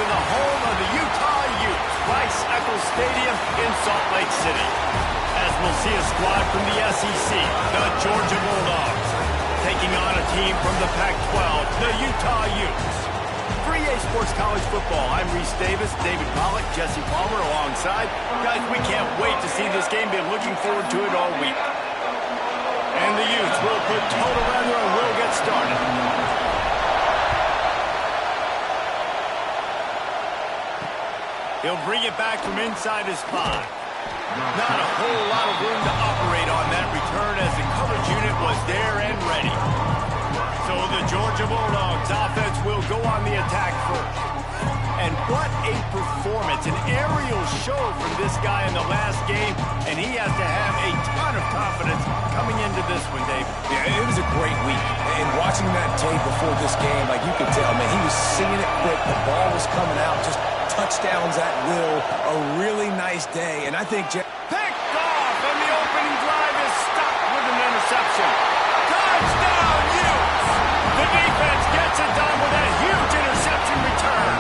to the home of the Utah Utes, Rice-Eccles Stadium in Salt Lake City. As we'll see a squad from the SEC, the Georgia Bulldogs, taking on a team from the Pac-12, the Utah Utes. For EA Sports College Football, I'm Reese Davis, David Pollack, Jesse Palmer alongside. Guys, we can't wait to see this game. Been looking forward to it all week. And the Utes will put total weather and we'll get started. He'll bring it back from inside his 5. Not a whole lot of room to operate on that return as the coverage unit was there and ready. So the Georgia Bulldogs offense will go on the attack first. And what a performance, an aerial show from this guy in the last game, and he has to have a ton of confidence coming into this one, Dave. Yeah, it was a great week. And watching that tape before this game, like you could tell, man, he was singing it quick. The ball was coming out, just touchdowns at will. A really nice day, and I think picked off, and the opening drive is stopped with an interception. Touchdown, Utes! The defense gets it done with a huge interception return.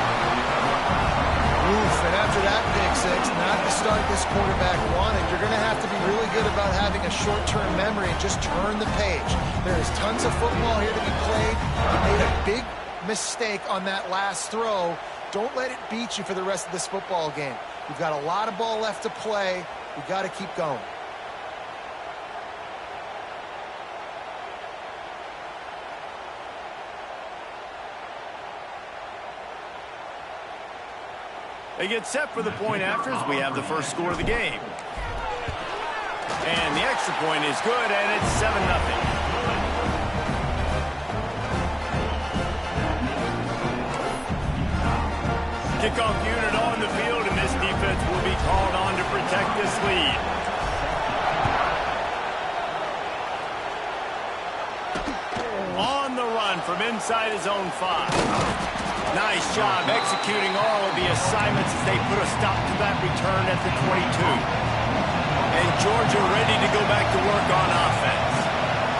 Oof, and after that pick six, not the start this quarterback wanted. You're going to have to be really good about having a short-term memory and just turn the page. There is tons of football here to be played. You made a big mistake on that last throw. Don't let it beat you for the rest of this football game. We've got a lot of ball left to play. We've got to keep going. They get set for the point after as we have the first score of the game. And the extra point is good, and it's 7-0. Kickoff unit on the field, and this defense will be called on to protect this lead. On the run from inside his own 5. Nice job executing all of the assignments as they put a stop to that return at the 22. And Georgia ready to go back to work on offense.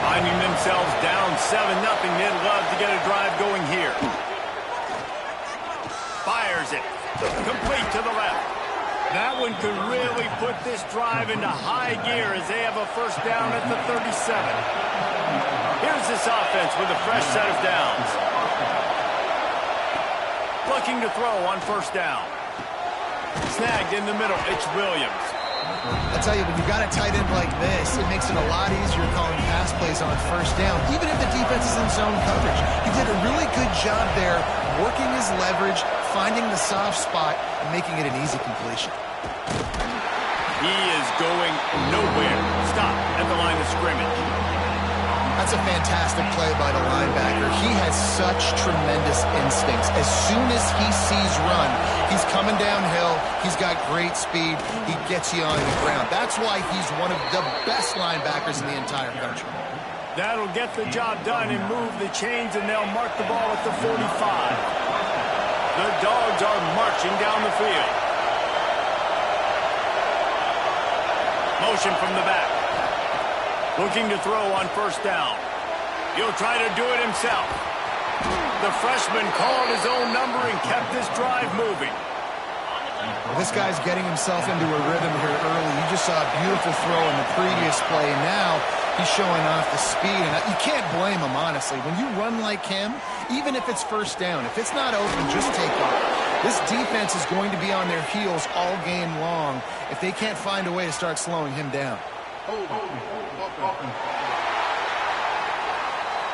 Finding themselves down 7-0, they'd love to get a drive going here. Fires it. Complete to the left. That one could really put this drive into high gear as they have a first down at the 37. Here's this offense with a fresh set of downs. Looking to throw on first down. Snagged in the middle. It's Williams. I tell you, when you've got a tight end like this, it makes it a lot easier calling pass plays on first down, even if the defense is in zone coverage. He did a really good job there, working his leverage, finding the soft spot, and making it an easy completion. He is going nowhere. Stop at the line of scrimmage. That's a fantastic play by the linebacker. He has such tremendous instincts. As soon as he sees run, he's coming downhill. He's got great speed. He gets you on the ground. That's why he's one of the best linebackers in the entire country. That'll get the job done and move the chains, and they'll mark the ball at the 45. The Dogs are marching down the field. Motion from the back. Looking to throw on first down. He'll try to do it himself. The freshman called his own number and kept this drive moving. Well, this guy's getting himself into a rhythm here early. You just saw a beautiful throw in the previous play. Now he's showing off the speed. And you can't blame him, honestly. When you run like him, even if it's first down, if it's not open, just take off. This defense is going to be on their heels all game long if they can't find a way to start slowing him down.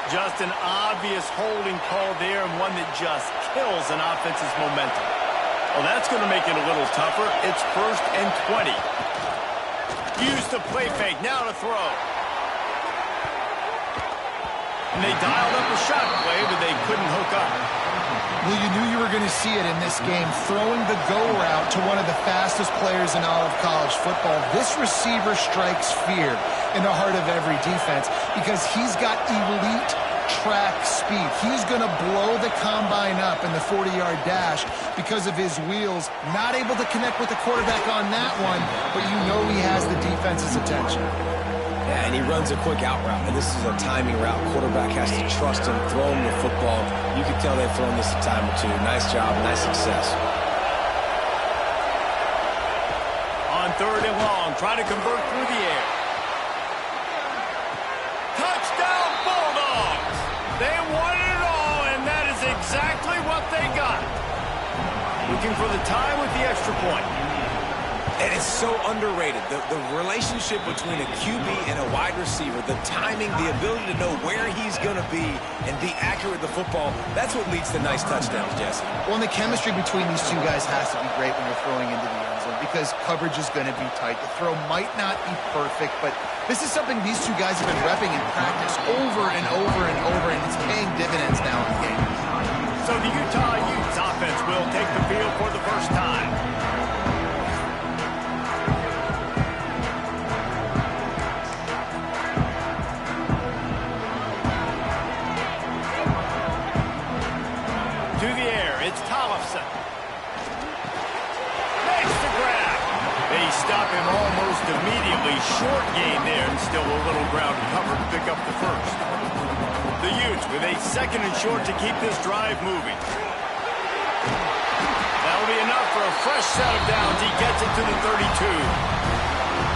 Just an obvious holding call there, and one that just kills an offense's momentum. Well, that's going to make it a little tougher. It's 1st and 20. Used to play fake, now to throw. And they dialed up a shot play, but they couldn't hook up. Well, you knew you were going to see it in this game, throwing the go route to one of the fastest players in all of college football. This receiver strikes fear in the heart of every defense because he's got elite track speed. He's going to blow the combine up in the 40-yard dash because of his wheels. Not able to connect with the quarterback on that one, but you know he has the defense's attention. Yeah, and he runs a quick out route, and this is a timing route. Quarterback has to trust him, throw him the football. You can tell they've thrown this a time or two. Nice job, nice success. On 3rd and long, trying to convert through the air. Touchdown, Bulldogs! They won it all, and that is exactly what they got. Looking for the tie with the extra point. And it's so underrated. The relationship between a QB and a wide receiver, the timing, the ability to know where he's going to be and be accurate with the football, that's what leads to nice touchdowns, Jesse. Well, and the chemistry between these two guys has to be great when you're throwing into the end zone because coverage is going to be tight. The throw might not be perfect, but this is something these two guys have been repping in practice over and over and over, and it's paying dividends now in the game. So the Utah Utes offense will take the field for the first time. To the air, it's Tollefson. Makes the grab. They stop him almost immediately. Short gain there, and still a little ground cover to pick up the first. The Utes with a 2nd and short to keep this drive moving. That'll be enough for a fresh set of downs. He gets it to the 32.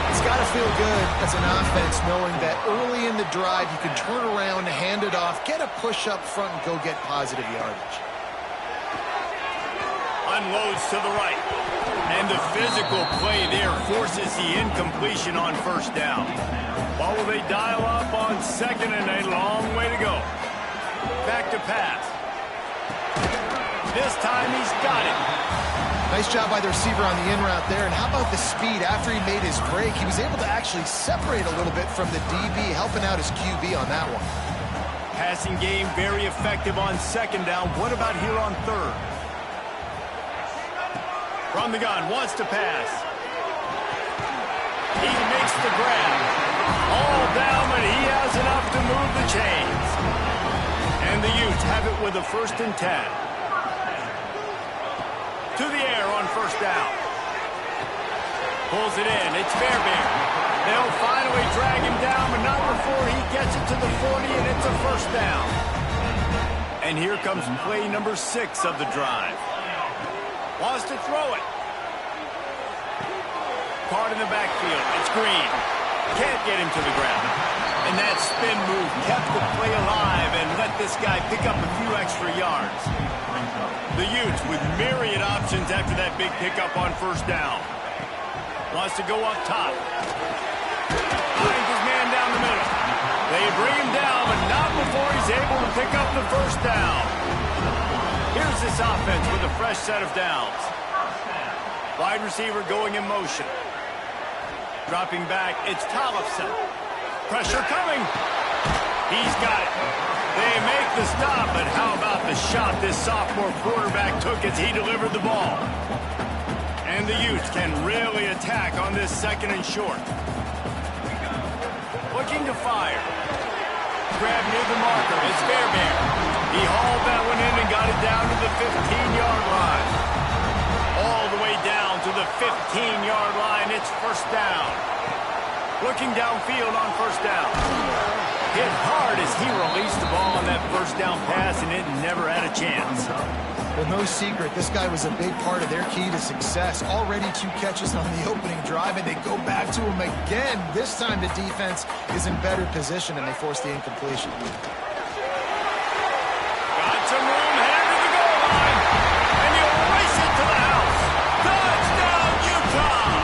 It's got to feel good as an offense knowing that early in the drive you can turn around, hand it off, get a push up front, and go get positive yardage. Unloads to the right. And the physical play there forces the incompletion on 1st down. What will they dial up on 2nd and a long way to go? Back to pass. This time he's got it. Nice job by the receiver on the in route there. And how about the speed? After he made his break, he was able to actually separate a little bit from the DB, helping out his QB on that one. Passing game very effective on 2nd down. What about here on 3rd? From the gun, wants to pass. He makes the grab. All down, but he has enough to move the chains. And the Utes have it with a 1st and 10. To the air on 1st down. Pulls it in. It's Fairbairn. They'll finally drag him down, but not before he gets it to the 40, and it's a 1st down. And here comes play number 6 of the drive. Wants to throw it. Card in the backfield. It's Green. Can't get him to the ground. And that spin move kept the play alive and let this guy pick up a few extra yards. The Utes with myriad options after that big pickup on 1st down. Wants to go up top. Finds his man down the middle. They bring him down, but not before he's able to pick up the 1st down. Here's this offense with a fresh set of downs. Wide receiver going in motion. Dropping back, it's Tollefson. Pressure coming. He's got it. They make the stop, but how about the shot this sophomore quarterback took as he delivered the ball? And the Utes can really attack on this 2nd and short. Looking to fire. Grab near the marker. It's Fairbairn. He hauled that one in and got it down to the 15-yard line. All the way down to the 15-yard line. It's 1st down. Looking downfield on 1st down. Hit hard as he released the ball on that 1st down pass, and it never had a chance. Well, no secret, this guy was a big part of their key to success. Already 2 catches on the opening drive, and they go back to him again. This time the defense is in better position, and they force the incompletion. Got some room, headed to the goal line, and you race it to the house. Touchdown, Utah!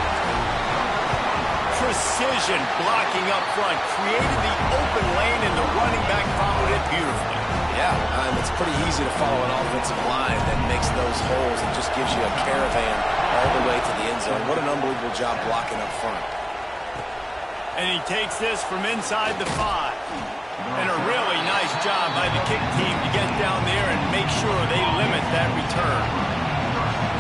Precision blocking up front created the open lane, and the running back followed it beautifully. Yeah, it's pretty easy to follow an offensive line that makes those holes and just gives you a caravan all the way to the end zone. What an unbelievable job blocking up front. And he takes this from inside the 5. And a really nice job by the kick team to get down there and make sure they limit that return.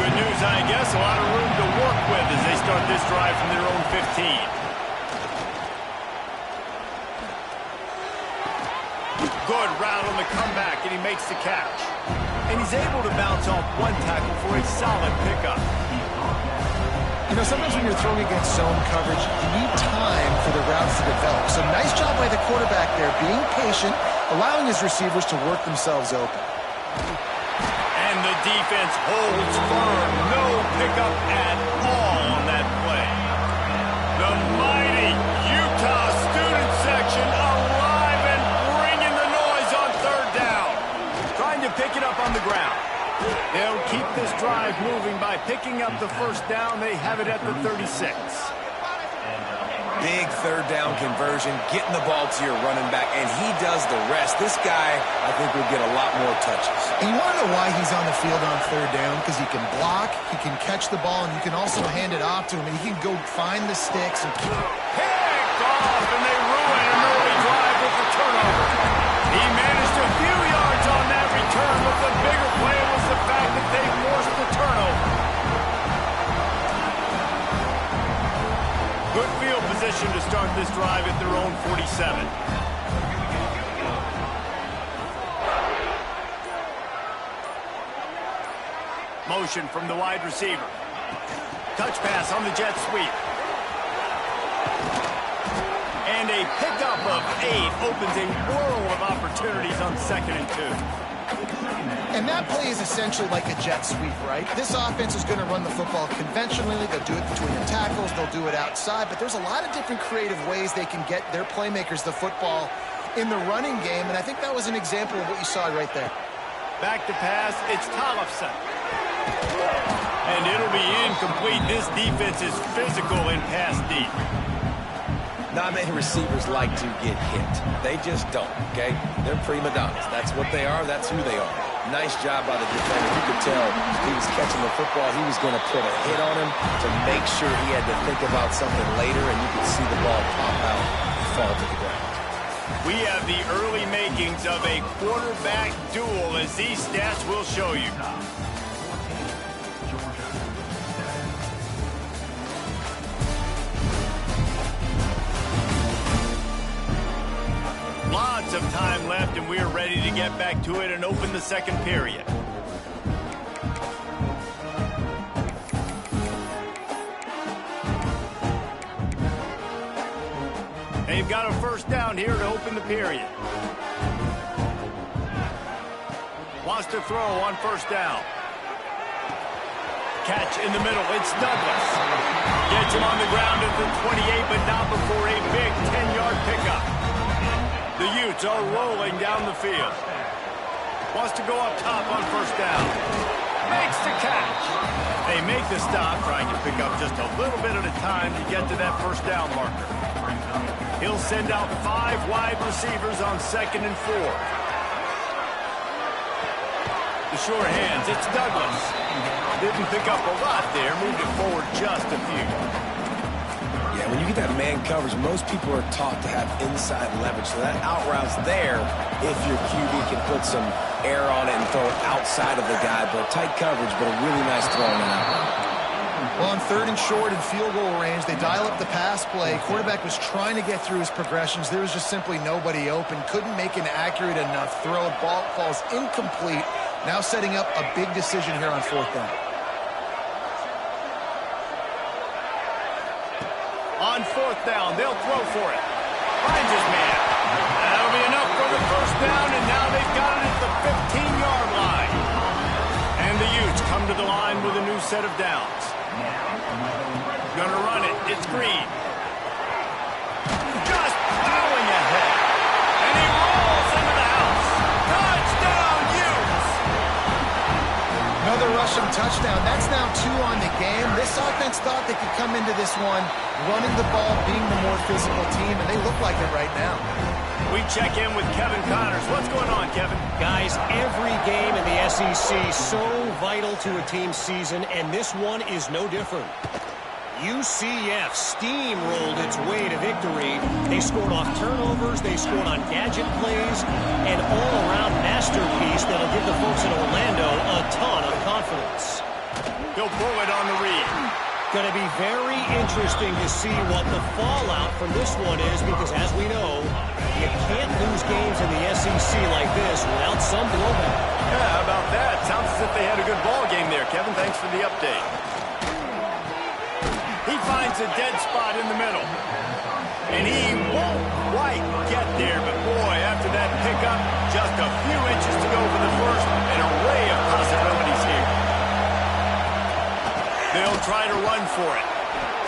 Good news, I guess, a lot of room to work with as they start this drive from their own 15. Good route on the comeback, and he makes the catch. And he's able to bounce off 1 tackle for a solid pickup. You know, sometimes when you're throwing against zone coverage, you need time for the routes to develop. So nice job by the quarterback there, being patient, allowing his receivers to work themselves open. And the defense holds firm. No pickup at all on that play. The mighty Utah student section alive and bringing the noise on third down. Trying to pick it up on the ground. They'll keep this drive moving by picking up the first down. They have it at the 36. Big third down conversion, getting the ball to your running back, and he does the rest. This guy, I think, will get a lot more touches. And you want to know why he's on the field on third down? Because he can block, he can catch the ball, and you can also hand it off to him, and he can go find the sticks. And picked off, and they ruin an early drive with the turnover. He managed a few yards on that return, but the bigger play was the fact that they forced the turnover. Good field position to start this drive at their own 47. Motion from the wide receiver. Touch pass on the jet sweep. And a pickup of 8 opens a world of opportunities on 2nd and 2. And that play is essentially like a jet sweep, right? This offense is going to run the football conventionally. They'll do it between the tackles. They'll do it outside. But there's a lot of different creative ways they can get their playmakers the football in the running game. And I think that was an example of what you saw right there. Back to pass. It's Tollefson. And it'll be incomplete. This defense is physical and pass deep. Not many receivers like to get hit. They just don't, okay? They're prima donnas. That's what they are. That's who they are. Nice job by the defender. You could tell he was catching the football. He was going to put a hit on him to make sure he had to think about something later, and you could see the ball pop out and fall to the ground. We have the early makings of a quarterback duel, as these stats will show you. Lots of time left, and we are ready to get back to it and open the second period. They've got a first down here to open the period. Wants to throw on first down. Catch in the middle. It's Douglas. Gets him on the ground at the 28, but not before a big 10-yard pickup. The Utes are rolling down the field. Wants to go up top on first down. Makes the catch. They make the stop, trying to pick up just a little bit at a time to get to that first down marker. He'll send out 5 wide receivers on 2nd and 4. The short hands, it's Douglas. Didn't pick up a lot there, moved it forward just a few. Yeah, when you get that man coverage, most people are taught to have inside leverage. So that out route's there if your QB can put some air on it and throw it outside of the guy. But tight coverage, but a really nice throw on that out route. Well, on 3rd and short and field goal range, they dial up the pass play. Quarterback was trying to get through his progressions. There was just simply nobody open. Couldn't make an accurate enough throw. Ball falls incomplete. Now setting up a big decision here on 4th down. On 4th down, they'll throw for it. Finds his man. That'll be enough for the first down, and now they've got it at the 15-yard line. And the Utes come to the line with a new set of downs. Gonna run it. It's Green. Just plowing ahead. And he rolls into the house. Touchdown, Utes! Another rushing touchdown. That's now 2 on the game. This offense thought they could come into this one running the ball, being the more physical team, and they look like it right now. We check in with Kevin Connors. What's going on, Kevin? Guys, every game in the SEC so vital to a team's season, and this one is no different. UCF steamrolled its way to victory. They scored off turnovers, they scored on gadget plays, an all-around masterpiece that'll give the folks in Orlando a ton of confidence. He'll pull it on the read. Going to be very interesting to see what the fallout from this one is, because as we know, you can't lose games in the SEC like this without some blowback. Yeah, how about that? Sounds as if they had a good ball game there, Kevin. Thanks for the update. finds a dead spot in the middle. And he won't quite get there, but boy, after that pickup, just a few inches to go for the first. An array of possibilities here. They'll try to run for it.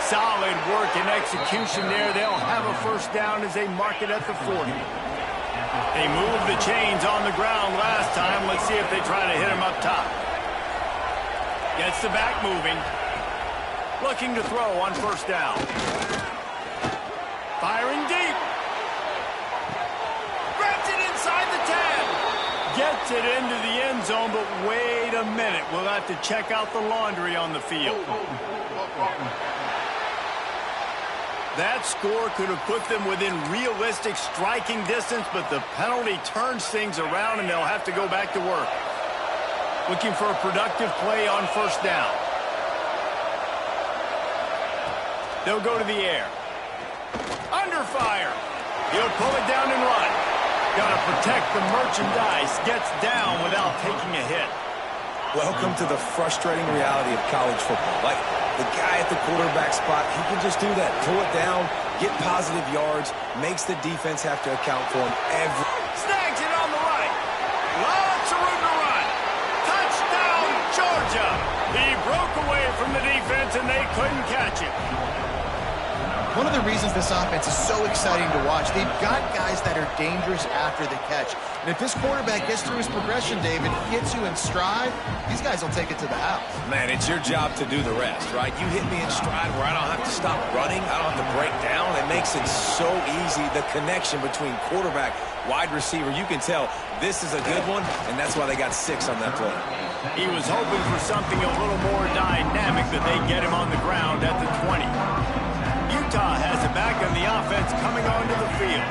Solid work and execution there. They'll have a first down as they mark it at the 40. They moved the chains on the ground last time. Let's see if they try to hit him up top. Gets the back moving. Looking to throw on first down. Firing deep. Grabs it inside the 10. Gets it into the end zone, but wait a minute. We'll have to check out the laundry on the field. That score could have put them within realistic striking distance, but the penalty turns things around, and they'll have to go back to work. Looking for a productive play on first down. They'll go to the air. Under fire. He'll pull it down and run. Got to protect the merchandise. Gets down without taking a hit. Welcome to the frustrating reality of college football. Like, the guy at the quarterback spot, he can just do that. Pull it down, get positive yards, makes the defense have to account for him every... Snags it on the right. Lots of room to run. Touchdown, Georgia. He broke away from the defense, and they couldn't catch it. One of the reasons this offense is so exciting to watch, they've got guys that are dangerous after the catch. And if this quarterback gets through his progression, David, gets you in stride, these guys will take it to the house. Man, it's your job to do the rest, right? You hit me in stride where I don't have to stop running. I don't have to break down. It makes it so easy. The connection between quarterback, wide receiver, you can tell this is a good one, and that's why they got 6 on that play. He was hoping for something a little more dynamic, that they get him on the ground at the 20. Utah has it back on the offense coming onto the field.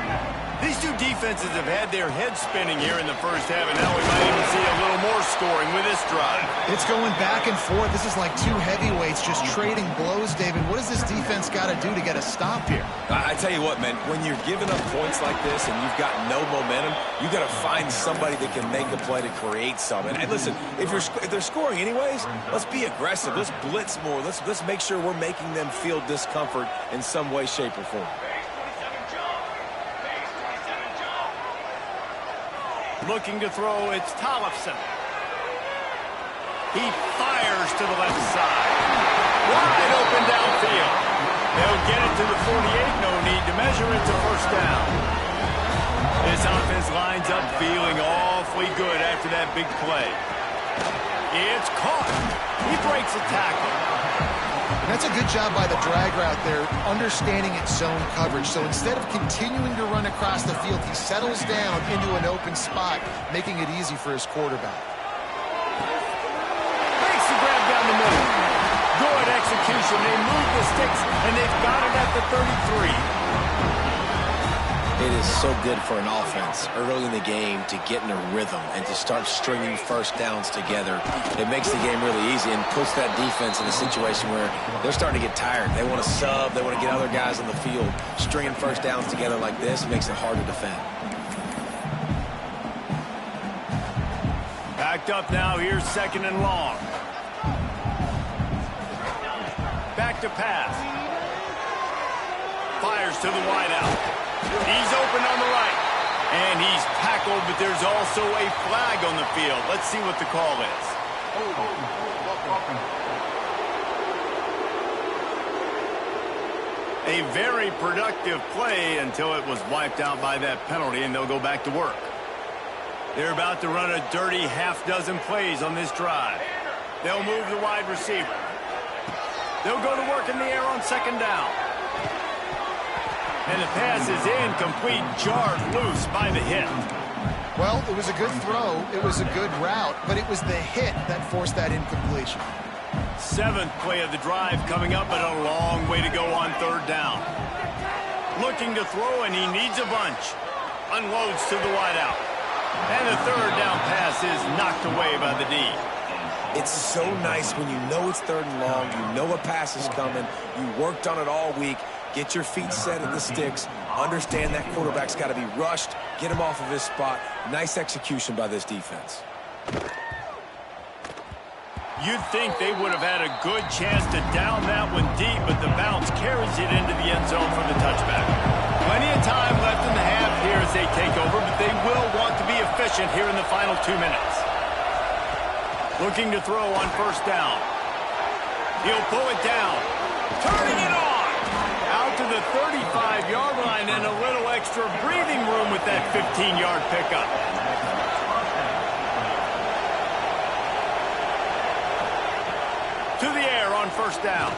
These two defenses have had their heads spinning here in the first half, and now we might even see a little more scoring with this drive. It's going back and forth. This is like two heavyweights just trading blows, David. What does this defense got to do to get a stop here? I tell you what, man, when you're giving up points like this and you've got no momentum, you got to find somebody that can make a play to create something. And listen, if they're scoring anyways, let's be aggressive. Let's blitz more. Let's make sure we're making them feel discomfort in some way, shape, or form. Looking to throw, it's Tollefson. He fires to the left side. Wide open downfield. They'll get it to the 48. No need to measure it to first down. This offense lines up feeling awfully good after that big play. It's caught. He breaks a tackle. That's a good job by the drag route there, understanding its zone coverage. So instead of continuing to run across the field, he settles down into an open spot, making it easy for his quarterback. Makes the grab down the middle. Good execution. They move the sticks, and they've got it at the 33. It is so good for an offense early in the game to get in a rhythm and to start stringing first downs together. It makes the game really easy and puts that defense in a situation where they're starting to get tired. They want to sub. They want to get other guys on the field. Stringing first downs together like this makes it hard to defend. Backed up now. Here's second and long. Back to pass. Fires to the wideout. He's open on the right. And he's tackled, but there's also a flag on the field. Let's see what the call is. A very productive play until it was wiped out by that penalty, and they'll go back to work. They're about to run a dirty half-dozen plays on this drive. They'll move the wide receiver. They'll go to work in the air on second down. And the pass is incomplete, jarred loose by the hit. Well, it was a good throw. It was a good route, but it was the hit that forced that incompletion. 7th play of the drive coming up, but a long way to go on third down. Looking to throw, and he needs a bunch. Unloads to the wideout. And the third down pass is knocked away by the D. It's so nice when you know it's third and long, you know a pass is coming, you worked on it all week, get your feet set at the sticks, understand that quarterback's got to be rushed, get him off of his spot. Nice execution by this defense. You'd think they would have had a good chance to down that one deep, but the bounce carries it into the end zone for the touchback. Plenty of time left in the half here as they take over, but they will want to be efficient here in the final 2 minutes. Looking to throw on first down. He'll pull it down. Turning it on! Out to the 35-yard line and a little extra breathing room with that 15-yard pickup. To the air on first down.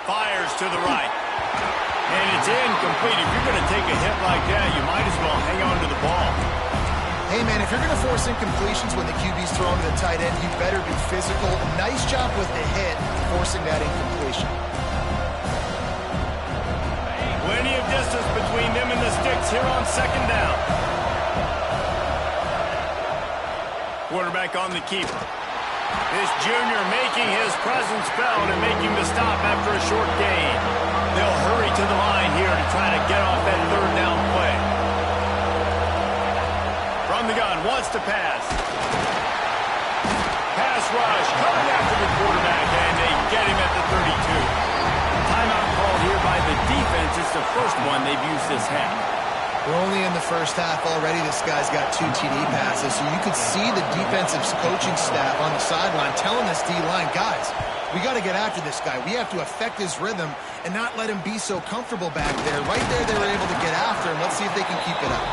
Fires to the right. And it's incomplete. If you're going to take a hit like that, you might as well hang on to the ball. Hey, man, if you're going to force incompletions when the QB's throwing to the tight end, you better be physical. Nice job with the hit, forcing that incompletion. Plenty of distance between them and the sticks here on second down. Quarterback on the keeper. This junior making his presence felt and making the stop after a short gain. They'll hurry to the line here to try to get off that third down play. From the gun, wants to pass. Pass rush, coming after the quarterback, and they get him at the 32. Timeout called here by the defense. It's the first one they've used this half. We're only in the first half already. This guy's got 2 TD passes, so you could see the defensive coaching staff on the sideline telling this D-line, guys, we got to get after this guy. We have to affect his rhythm and not let him be so comfortable back there. Right there, they were able to get after him. Let's see if they can keep it up.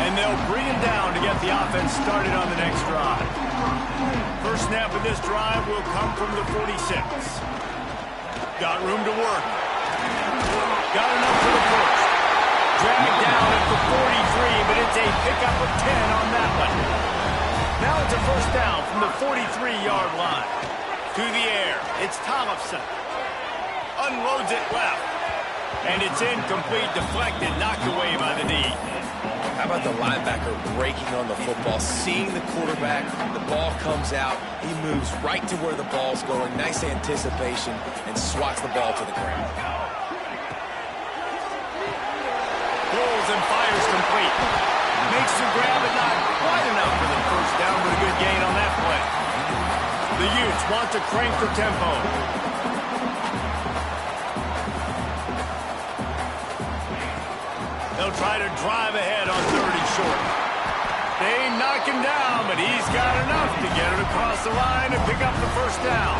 And they'll bring him down to get the offense started on the next drive. First snap of this drive will come from the 46. Got room to work. Got enough for the first. Dragged down at the 43, but it's a pickup of 10 on that one. Now it's a first down from the 43-yard line. To the air, it's Tollefson. Unloads it left. And it's incomplete, deflected, knocked away by the knee. How about the linebacker breaking on the football, seeing the quarterback, the ball comes out, he moves right to where the ball's going, nice anticipation, and swats the ball to the ground. Pulls and fires complete. Makes the grab, but not quite enough for the first down, but a good gain on that play. The Utes want to crank the tempo. They'll try to drive ahead on 30 short. They knock him down, but he's got enough to get it across the line and pick up the first down.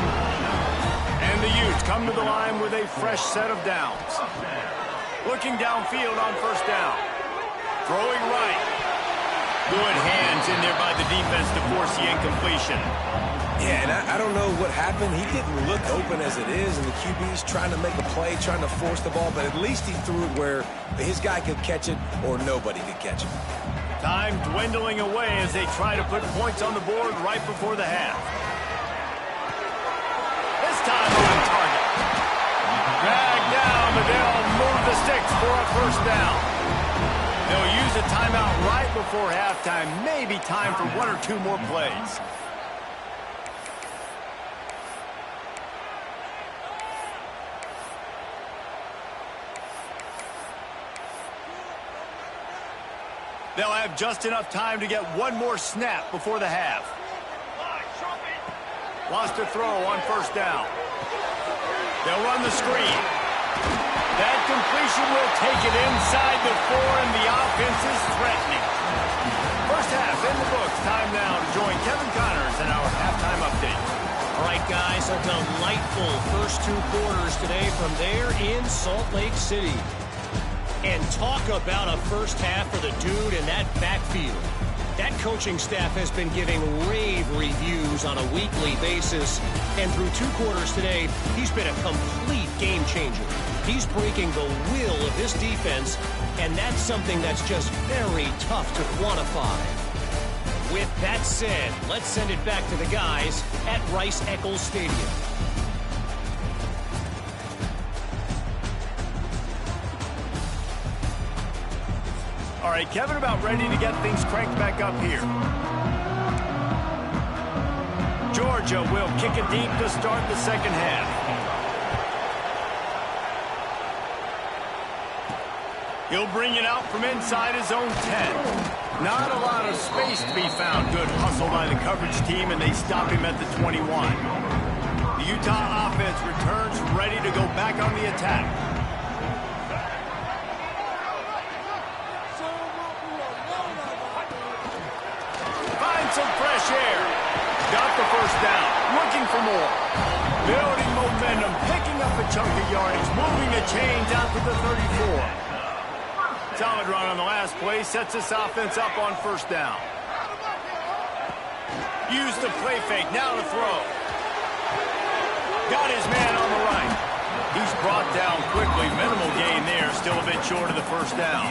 And the Utes come to the line with a fresh set of downs. Looking downfield on first down. Throwing right. Good hands in there by the defense to force the incompletion. Yeah, and I don't know what happened. He didn't look open as it is, and the QB's trying to make a play, trying to force the ball, but at least he threw it where his guy could catch it or nobody could catch it. Time dwindling away as they try to put points on the board right before the half. This time on target. Dragged down, but they'll move the sticks for a first down. They'll use a timeout right before halftime. Maybe time for 1 or 2 more plays. They'll have just enough time to get 1 more snap before the half. Wants to throw on first down. They'll run the screen. That completion will take it inside the 4, and the offense is threatening. First half in the books. Time now to join Kevin Connors in our halftime update. All right, guys, a delightful first 2 quarters today from there in Salt Lake City. And talk about a first half for the dude in that backfield. That coaching staff has been giving rave reviews on a weekly basis. And through 2 quarters today, he's been a complete game changer. He's breaking the will of this defense, and that's something that's just very tough to quantify. With that said, let's send it back to the guys at Rice-Eccles Stadium. All right, Kevin, about ready to get things cranked back up here. Georgia will kick it deep to start the second half. He'll bring it out from inside his own 10. Not a lot of space to be found. Good hustle by the coverage team, and they stop him at the 21. The Utah offense returns ready to go back on the attack. Find some fresh air. Got the first down. Looking for more. Building momentum. Picking up a chunk of yardage. Moving the chains out to the 34. Solid run on the last play. Sets this offense up on first down. Use the play fake. Now to throw. Got his man on the right. He's brought down quickly. Minimal gain there. Still a bit short of the first down.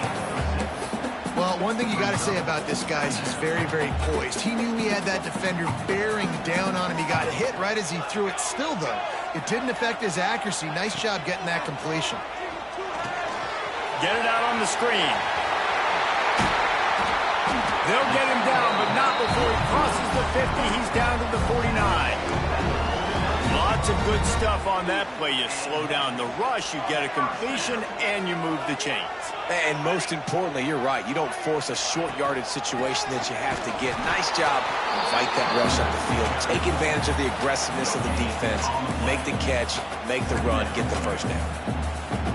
Well, one thing you got to say about this guy is he's very, very poised. He knew he had that defender bearing down on him. He got hit right as he threw it. Still, though, it didn't affect his accuracy. Nice job getting that completion. Get it out on the screen. They'll get him down, but not before he crosses the 50. He's down to the 49. Lots of good stuff on that play. You slow down the rush, you get a completion, and you move the chains. And most importantly, you're right. You don't force a short yardage situation that you have to get. Nice job. Fight that rush up the field. Take advantage of the aggressiveness of the defense. Make the catch, make the run, get the first down.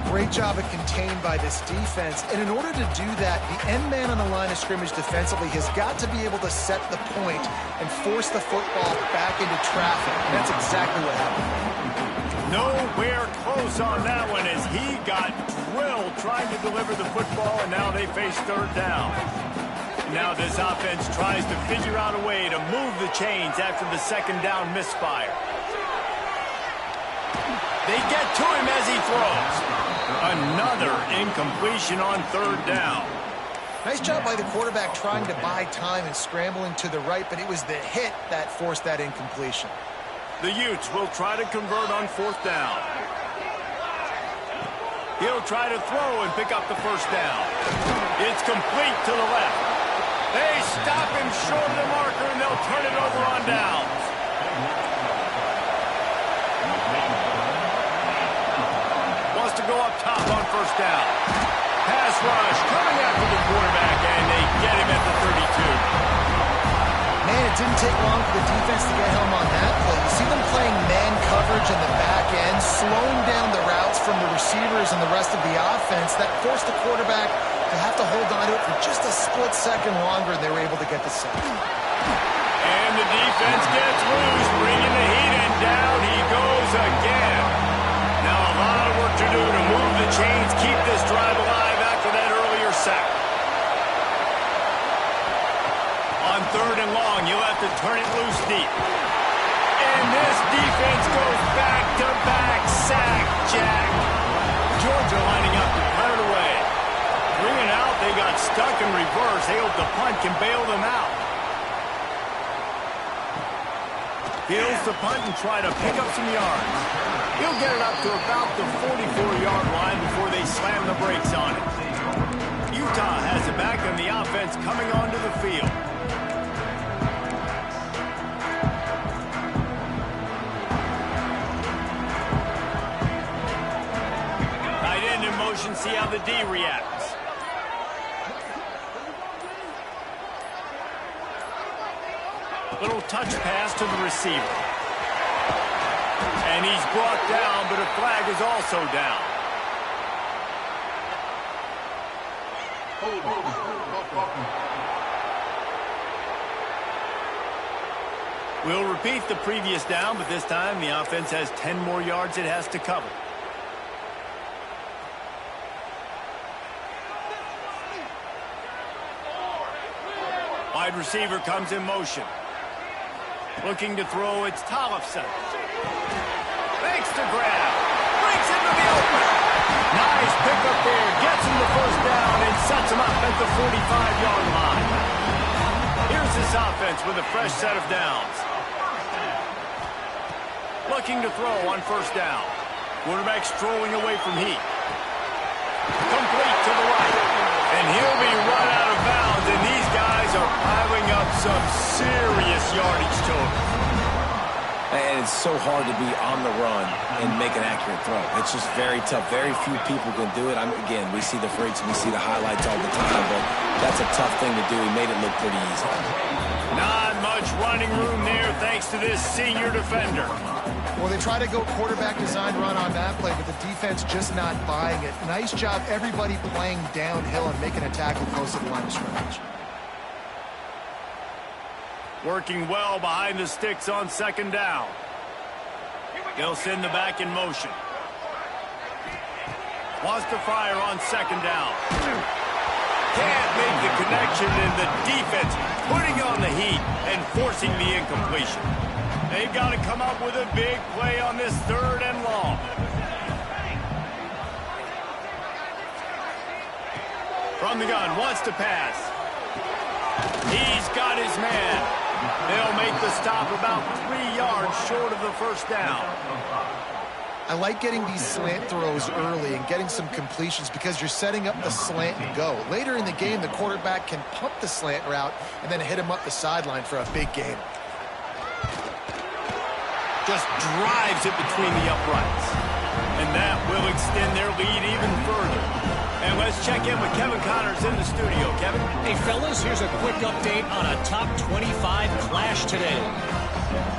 Great job of contained by this defense. And in order to do that, the end man on the line of scrimmage defensively has got to be able to set the point and force the football back into traffic. And that's exactly what happened. Nowhere close on that one as he got drilled trying to deliver the football, and now they face third down. Now this offense tries to figure out a way to move the chains after the second down misfire. They get to him as he throws. Another incompletion on third down. Nice job by the quarterback trying to buy time and scrambling to the right, but it was the hit that forced that incompletion. The Utes will try to convert on fourth down. He'll try to throw and pick up the first down. It's complete to the left. They stop him short of the marker, and they'll turn it over on downs. Wants to go up top on first down. Pass rush coming after the quarterback, and they get him at the 32. Man, it didn't take long for the defense to get home on that play. You see them playing man coverage in the back end, slowing down the routes from the receivers and the rest of the offense. That forced the quarterback to have to hold on to it for just a split second longer, and they were able to get the sack. And the defense gets loose, bringing the heat, and down he goes again. Now a lot of work to do to move the chains, keep this drive alive after that earlier sack. On third and long, you'll have to turn it loose deep. And this defense goes back-to-back sack, Jack. Georgia lining up to punt it away. 3 and out, they got stuck in reverse. They hope the punt can bail them out. Heels the punt and try to pick up some yards. He'll get it up to about the 44-yard line before they slam the brakes on it. Utah has it back on the offense coming onto the field. Tight end in motion, see how the D reacts. Little touch pass to the receiver. And he's brought down, but a flag is also down. We'll repeat the previous down, but this time the offense has 10 more yards it has to cover. Wide receiver comes in motion. Looking to throw, it's Tollefson. Makes the grab. Breaks into the open. Nice pickup there. Gets him the first down and sets him up at the 45-yard line. Here's this offense with a fresh set of downs. Looking to throw on first down. Quarterback strolling away from heat. Complete to the right. And he'll be run out of bounds, and these guys are piling up some serious yardage totals. And it's so hard to be on the run and make an accurate throw. It's just very tough. Very few people can do it. Again, we see the freaks, we see the highlights all the time, but that's a tough thing to do. He made it look pretty easy. Not much running room there thanks to this senior defender. Well, they try to go quarterback design run on that play, but the defense just not buying it. Nice job, everybody playing downhill and making a tackle close to the line of scrimmage. Working well behind the sticks on second down. They'll send the back in motion. Wants to fire on second down. Can't make the connection, and the defense putting on the heat and forcing the incompletion. They've got to come up with a big play on this 3rd and long. From the gun, wants to pass. He's got his man. They'll make the stop about 3 yards short of the first down. I like getting these slant throws early and getting some completions because you're setting up the slant and go. Later in the game, the quarterback can pump the slant route and then hit him up the sideline for a big gain. Just drives it between the uprights. And that will extend their lead even further. And let's check in with Kevin Connors in the studio. Kevin? Hey, fellas, here's a quick update on a top 25 clash today.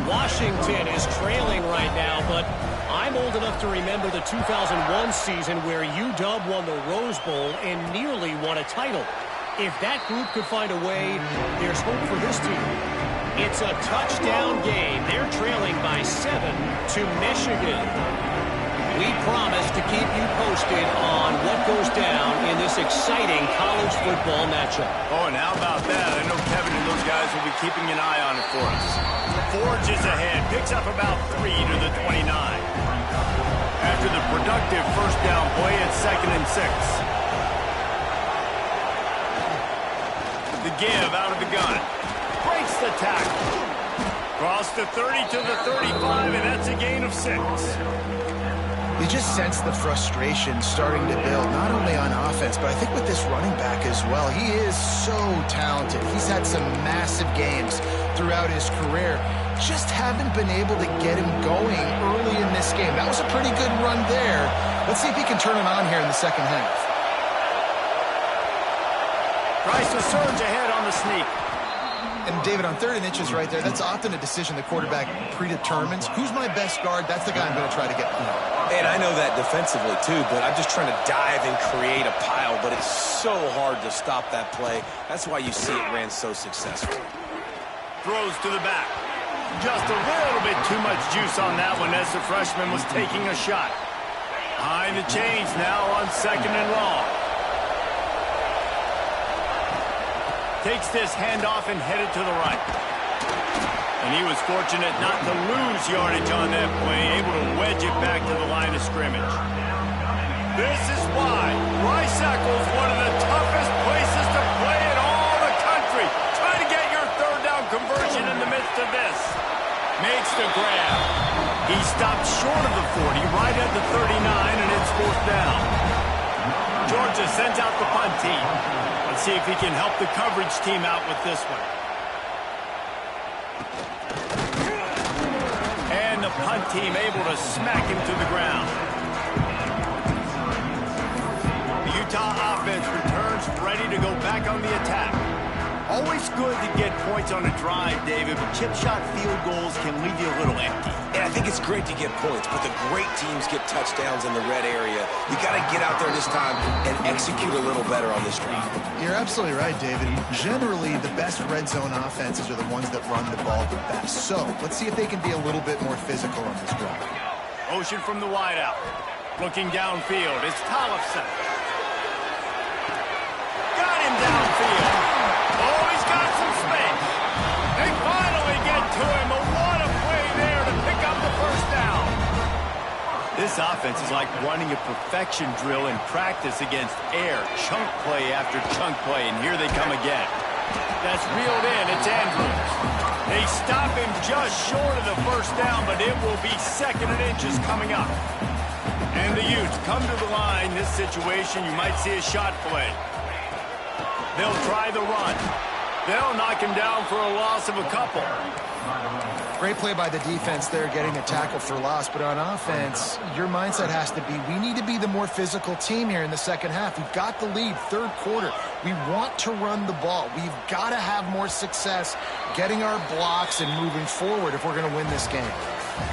Washington is trailing right now, but I'm old enough to remember the 2001 season where UW won the Rose Bowl and nearly won a title. If that group could find a way, there's hope for this team. It's a touchdown game. They're trailing by 7 to Michigan. We promise to keep you posted on what goes down in this exciting college football matchup. Oh, and how about that? I know Kevin and those guys will be keeping an eye on it for us. Forges ahead, picks up about 3 to the 29. After the productive first down play, it's 2nd and 6. The give out of the gun. Breaks the tackle. Cross the 30 to the 35, and that's a gain of 6. You just sense the frustration starting to build, not only on offense, but I think with this running back as well. He is so talented. He's had some massive games throughout his career. Just haven't been able to get him going early in this game. That was a pretty good run there. Let's see if he can turn it on here in the second half. Tries to surge ahead on the sneak. And David, on 3rd and inches right there, that's often a decision the quarterback predetermines. Who's my best guard? That's the guy I'm going to try to get behind. And I know that defensively, too, but I'm just trying to dive and create a pile, but it's so hard to stop that play. That's why you see it ran so successful. Throws to the back. Just a little bit too much juice on that one as the freshman was taking a shot. Behind the chains now on 2nd and long. Takes this handoff and headed to the right. And he was fortunate not to lose yardage on that play, able to wedge it back to the line of scrimmage. This is why Rice-Eccles, one of the toughest places to play in all the country. Try to get your 3rd down conversion in the midst of this. Makes the grab. He stopped short of the 40, right at the 39, and it's 4th down. Georgia sends out the punt team. Let's see if he can help the coverage team out with this one. And the punt team able to smack him to the ground. The Utah offense returns ready to go back on the attack. Always good to get points on a drive, David, but chip shot field goals can leave you a little empty. And I think it's great to get points, but the great teams get touchdowns in the red area. You got to get out there this time and execute a little better on this drive. You're absolutely right, David. Generally, the best red zone offenses are the ones that run the ball the best. So let's see if they can be a little bit more physical on this drive. Motion from the wideout. Looking downfield. It's Tollefson. Got him downfield. Oh, he's got some space. They finally get to him. But what a play there to pick up the first down. This offense is like running a perfection drill in practice against air. Chunk play after chunk play, and here they come again. That's reeled in. It's Andrews. They stop him just short of the first down, but it will be 2nd and inches coming up. And the Utes come to the line. This situation, you might see a shot play. They'll try the run. They'll knock him down for a loss of a couple. Great play by the defense there, getting the tackle for loss. But on offense, your mindset has to be, we need to be the more physical team here in the second half. We've got the lead, third quarter. We want to run the ball. We've got to have more success getting our blocks and moving forward if we're going to win this game.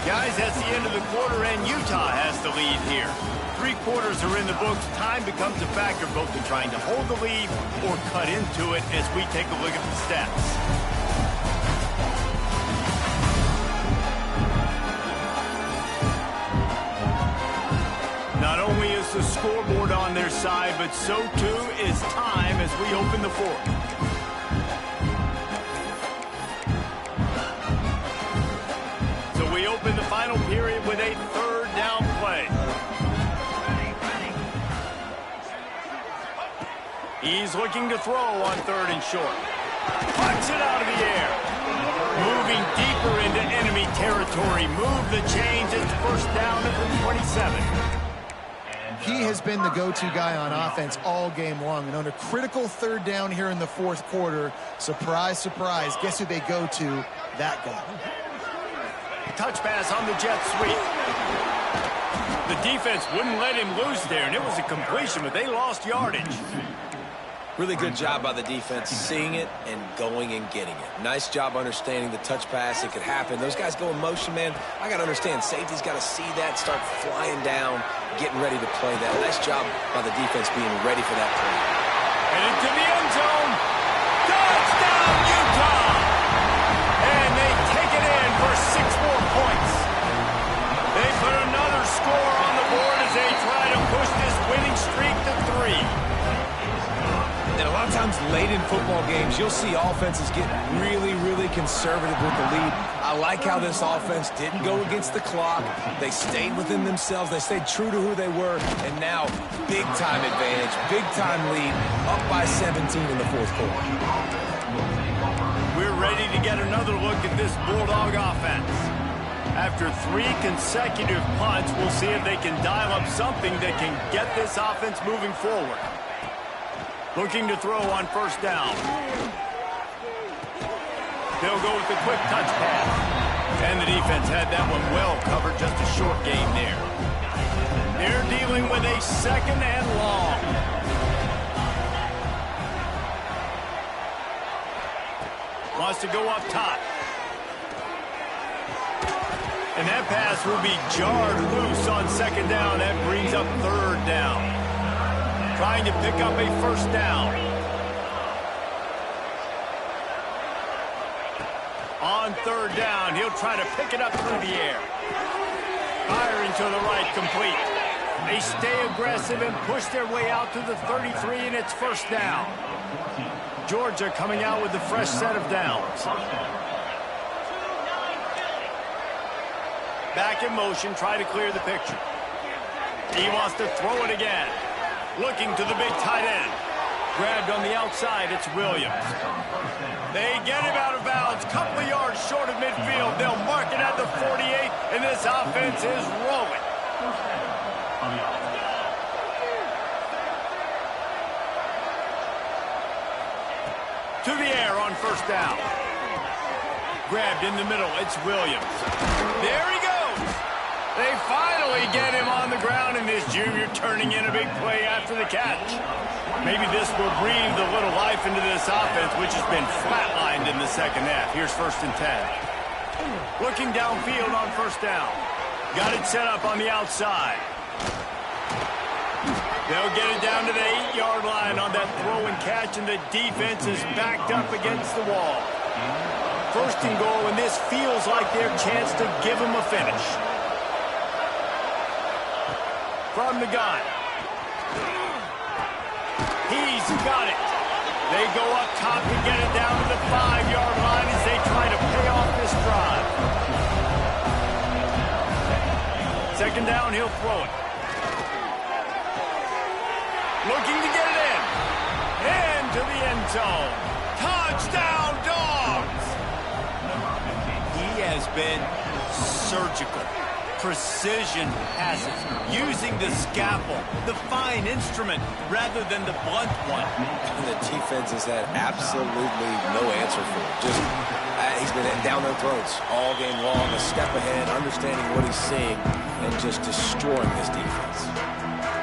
Guys, that's the end of the quarter, and Utah has the lead here. 3 quarters are in the books. Time becomes a factor both in trying to hold the lead or cut into it as we take a look at the stats. Not only is the scoreboard on their side, but so too is time as we open the fourth. So we open the final period with a third down play. He's looking to throw on third and short. Punch it out of the air. Moving deeper into enemy territory. Move the chains. It's first down at the 27. He has been the go-to guy on offense all game long. And on a critical third down here in the fourth quarter, surprise, surprise, guess who they go to? That guy. Touch pass on the jet sweep. The defense wouldn't let him loose there, and it was a completion, but they lost yardage. Really good job by the defense seeing it and going and getting it. Nice job understanding the touch pass. It could happen. Those guys go in motion, man. I got to understand. Safety's got to see that, start flying down, getting ready to play that. Nice job by the defense being ready for that play. And into the end zone. Touchdown, Utah! And they take it in for 6 more points. They put another score on the board as they try to push this winning streak to 3. And a lot of times late in football games, you'll see offenses get really, really conservative with the lead. I like how this offense didn't go against the clock. They stayed within themselves. They stayed true to who they were. And now, big-time advantage, big-time lead, up by 17 in the fourth quarter. We're ready to get another look at this Bulldog offense. After 3 consecutive punts, we'll see if they can dial up something that can get this offense moving forward. Looking to throw on first down. They'll go with the quick touch pass. And the defense had that one well covered, just a short gain there. They're dealing with a second and long. Wants to go up top. And that pass will be jarred loose on second down. That brings up third down. Trying to pick up a first down. On third down, he'll try to pick it up through the air. Firing to the right, complete. They stay aggressive and push their way out to the 33, and it's first down. Georgia coming out with the fresh set of downs. Back in motion, try to clear the picture. He wants to throw it again. Looking to the big tight end. Grabbed on the outside, it's Williams. They get him out of bounds, couple of yards short of midfield. They'll mark it at the 48, and this offense is rolling. To the air on first down. Grabbed in the middle, it's Williams. There he goes. They finally get him on the ground, and this junior turning in a big play after the catch. Maybe this will breathe a little life into this offense, which has been flatlined in the second half. Here's first and 10. Looking downfield on first down. Got it set up on the outside. They'll get it down to the 8-yard line on that throw and catch, and the defense is backed up against the wall. First and goal, and this feels like their chance to give them a finish. From the gun. He's got it. They go up top and get it down to the 5-yard line as they try to pay off this drive. Second down, he'll throw it. Looking to get it in. Into the end zone. Touchdown, Dogs! He has been surgical. precision passes, using the scalpel, the fine instrument, rather than the blunt one. And the defense has had absolutely no answer for it. Just, he's been down their throats all game long, a step ahead, understanding what he's seeing, and just destroying this defense.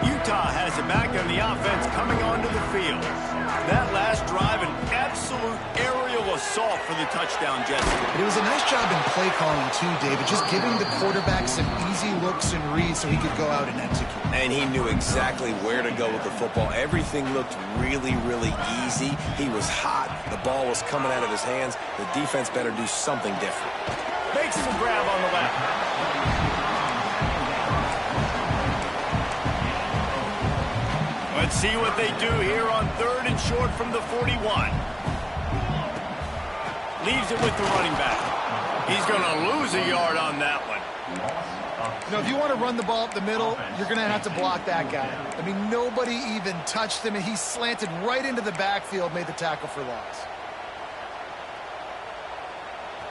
Utah has it back on the offense coming onto the field. That last drive, an absolute aerial assault for the touchdown, Jesse. But it was a nice job in play calling too, David, just giving the quarterback some easy looks and reads so he could go out and execute. And he knew exactly where to go with the football. Everything looked really, really easy. He was hot. The ball was coming out of his hands. The defense better do something different. Makes the grab on the left. Let's see what they do here on 3rd and short from the 41. Leaves it with the running back. He's going to lose a yard on that one. If you want to run the ball up the middle, you're going to have to block that guy. I mean, nobody even touched him, and he slanted right into the backfield, made the tackle for loss.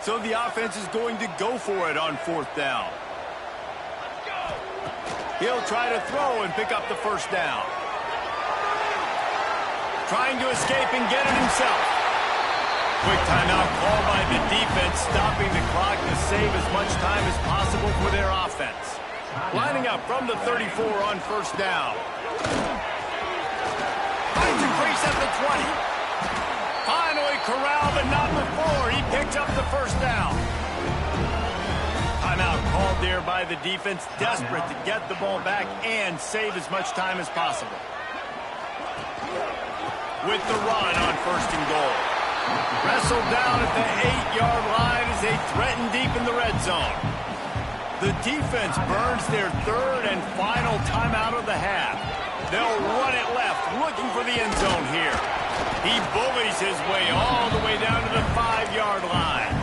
So the offense is going to go for it on 4th down. He'll try to throw and pick up the first down. Trying to escape and get it himself. Quick timeout called by the defense, stopping the clock to save as much time as possible for their offense. Lining up from the 34 on 1st down. Finds a crease at the 20. Finally corralled, but not before. He picked up the first down. Timeout called there by the defense, desperate to get the ball back and save as much time as possible. With the run on 1st and goal. Wrestled down at the 8-yard line as they threaten deep in the red zone. The defense burns their 3rd and final timeout of the half. They'll run it left, looking for the end zone here. He bullies his way all the way down to the 5-yard line.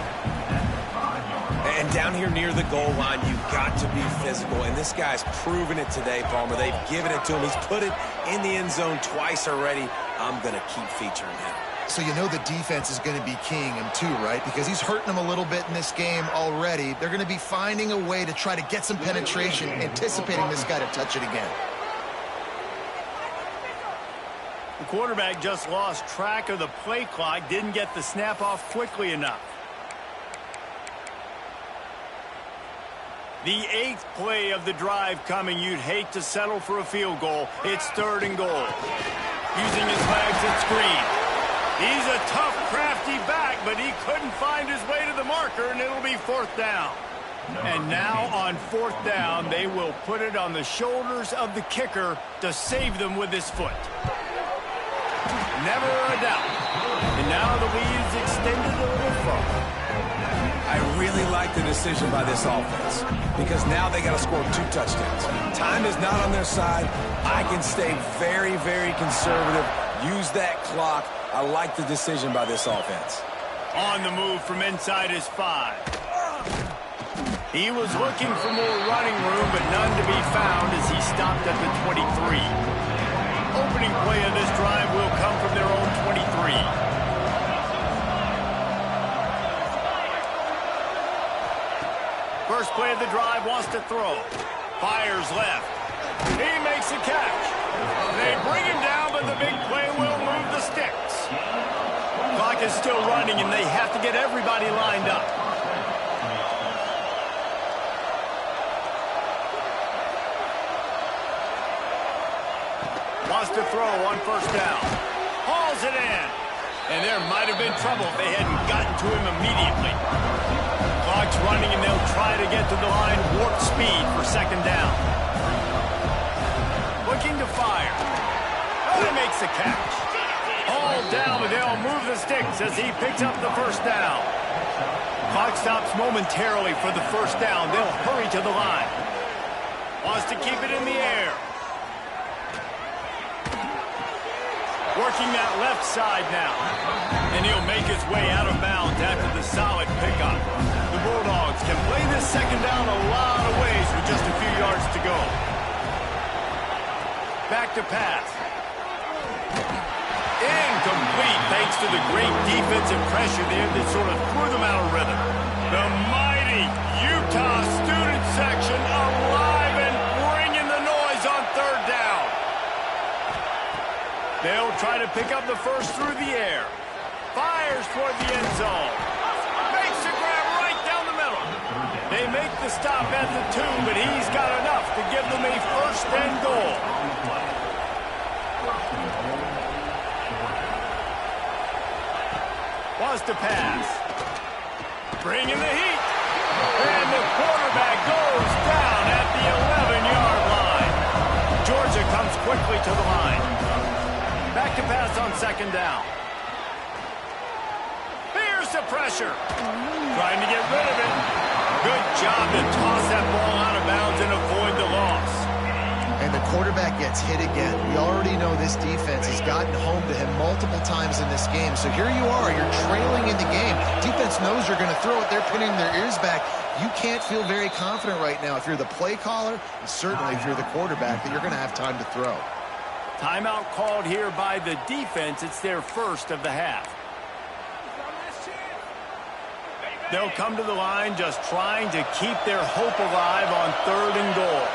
And down here near the goal line, you've got to be physical. And this guy's proven it today, Palmer. They've given it to him. He's put it in the end zone twice already. I'm going to keep featuring him. So you know the defense is going to be keying him too, right? Because he's hurting them a little bit in this game already. They're going to be finding a way to try to get some penetration, anticipating this guy to touch it again. The quarterback just lost track of the play clock, didn't get the snap off quickly enough. The 8th play of the drive coming. You'd hate to settle for a field goal. It's 3rd and goal. Using his legs at screen. He's a tough, crafty back, but he couldn't find his way to the marker, and it'll be 4th down. And now on 4th down, they will put it on the shoulders of the kicker to save them with his foot. Never a doubt. And now the lead is extended a little further. I really like the decision by this offense because now they got to score 2 touchdowns. Time is not on their side. I can stay very, very conservative. Use that clock. I like the decision by this offense. On the move from inside his 5. He was looking for more running room, but none to be found as he stopped at the 23. Opening play of this drive will come from their own 23. First play of the drive, wants to throw. Fires left. He makes a catch. They bring him down, but the big play will move the sticks. Clock is still running, and they have to get everybody lined up. Wants to throw on 1st down. Hauls it in. And there might have been trouble if they hadn't gotten to him immediately. Clock's running, and they'll try to get to the line warp speed for 2nd down. Looking to fire. Oh, he makes the catch. Hauled down, but they'll move the sticks as he picks up the 1st down. Clock stops momentarily for the 1st down. They'll hurry to the line. Wants to keep it in the air. Working that left side now. And he'll make his way out of bounds after the solid pickup. The Bulldogs can play this 2nd down a lot of ways with just a few yards to go. Back to pass. Incomplete thanks to the great defensive pressure there that sort of threw them out of rhythm. The mighty Utah student section They'll try to pick up the first through the air. Fires toward the end zone. Makes a grab right down the middle. They make the stop at the 2, but he's got enough to give them a first and goal. Wants to pass. Bringing the heat. And the quarterback goes down at the 11-yard line. Georgia comes quickly to the line. Back to pass on second down. Here's the pressure. Trying to get rid of it. Good job to toss that ball out of bounds and avoid the loss. And the quarterback gets hit again. We already know this defense has gotten home to him multiple times in this game. So here you are, you're trailing in the game. Defense knows you're going to throw it. They're pinning their ears back. You can't feel very confident right now if you're the play caller, and certainly if you're the quarterback, that you're going to have time to throw. Timeout called here by the defense. It's their first of the half. They'll come to the line just trying to keep their hope alive on 3rd and goal.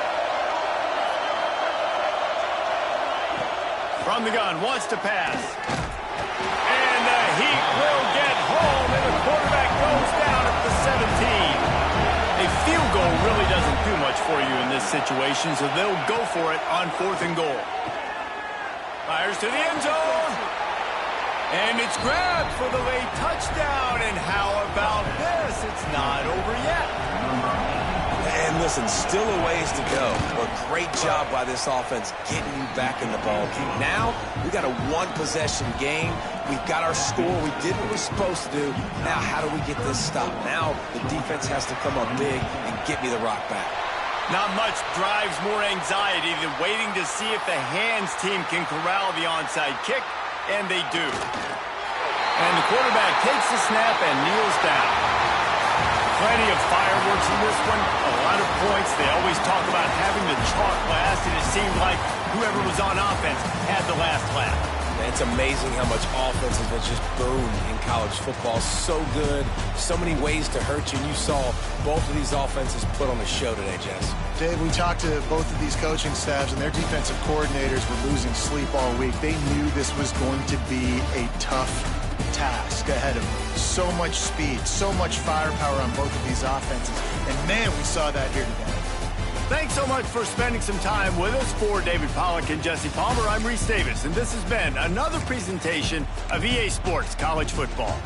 From the gun, wants to pass. And the Heat will get home, and the quarterback goes down at the 17. A field goal really doesn't do much for you in this situation, so they'll go for it on 4th and goal. Fires to the end zone. And it's grabbed for the late touchdown. And how about this? It's not over yet. And listen, still a ways to go. But great job by this offense getting you back in the ball game. Now, we got a one-possession game. We've got our score. We did what we're supposed to do. Now, how do we get this stopped? Now, the defense has to come up big and get me the rock back. Not much drives more anxiety than waiting to see if the hands team can corral the onside kick, and they do. And the quarterback takes the snap and kneels down. Plenty of fireworks in this one, a lot of points. They always talk about having the chalk last, and it seemed like whoever was on offense had the last laugh. It's amazing how much offense has been just boomed in college football. So good, so many ways to hurt you, and you saw both of these offenses put on a show today, Jess. Dave, we talked to both of these coaching staffs, and their defensive coordinators were losing sleep all week. They knew this was going to be a tough task ahead of them. So much speed, so much firepower on both of these offenses. And, man, we saw that here today. Thanks so much for spending some time with us. For David Pollack and Jesse Palmer, I'm Reese Davis, and this has been another presentation of EA Sports College Football.